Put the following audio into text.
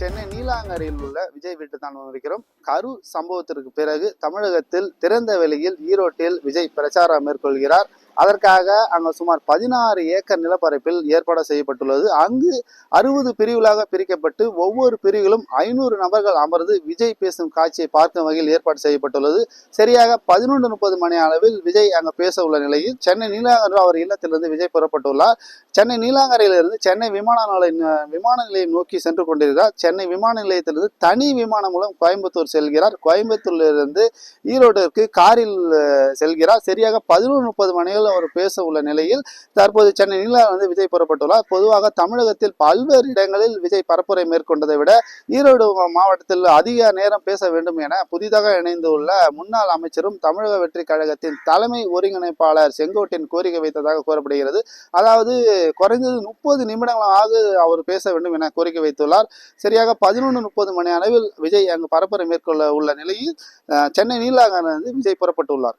சென்னை நீலாங்கரையில் உள்ள விஜய் வீட்டு தான் இருக்கிறோம். கரூர் சம்பவத்திற்கு பிறகு தமிழகத்தில் திறந்த வெளியில் ஈரோட்டில் விஜய் பிரச்சாரம் மேற்கொள்கிறார். அதற்காக அங்கு சுமார் 16 ஏக்கர் நிலப்பரப்பில் ஏற்பாடு செய்யப்பட்டுள்ளது. அங்கு 60 பிரிவுகளாக பிரிக்கப்பட்டு ஒவ்வொரு பிரிவிலும் 500 நபர்கள் அமர்ந்து விஜய் பேசும் காட்சியை பார்க்கும் வகையில் ஏற்பாடு செய்யப்பட்டுள்ளது. சரியாக 11:30 மணி அளவில் விஜய் அங்கு பேச உள்ள நிலையில் சென்னை நீலாங்கரையில் அவர் இல்லத்திலிருந்து விஜய் புறப்பட்டுள்ளார். சென்னை நீலாங்கரையிலிருந்து சென்னை விமான நிலையம் நோக்கி சென்று கொண்டிருக்கிறார். சென்னை விமான நிலையத்திலிருந்து தனி விமானம் மூலம் கோயம்புத்தூர் செல்கிறார். கோயம்புத்தூரிலிருந்து ஈரோட்டிற்கு காரில் செல்கிறார். சரியாக 11:30 மணிகள் அவர் பேச உள்ள நிலையில் தற்போது சென்னை நீலாங்கரையில் விஜய் புறப்பட்டுள்ளார். பொதுவாக தமிழகத்தில் பல்வேறு இடங்களில் விஜய் பரப்புரை மேற்கொண்டதை விட ஈரோடு மாவட்டத்தில் அதிக நேரம் பேச வேண்டும் என புதிதாக இணைந்துள்ள முன்னாள் அமைச்சரும் தமிழக வெற்றி கழகத்தின் தலைமை ஒருங்கிணைப்பாளர் செங்கோட்டையன் கோரிக்கை வைத்ததாக கூறப்படுகிறது. அதாவது குறைந்தது 30 நிமிடங்களாக அவர் பேச வேண்டும் என கோரிக்கை வைத்துள்ளார். சரியாக 11:30 மணி அளவில் விஜய் அங்கு பரப்புரை மேற்கொள்ள உள்ள நிலையில் சென்னை நீலாங்கரையிலிருந்து விஜய் புறப்பட்டுள்ளார்.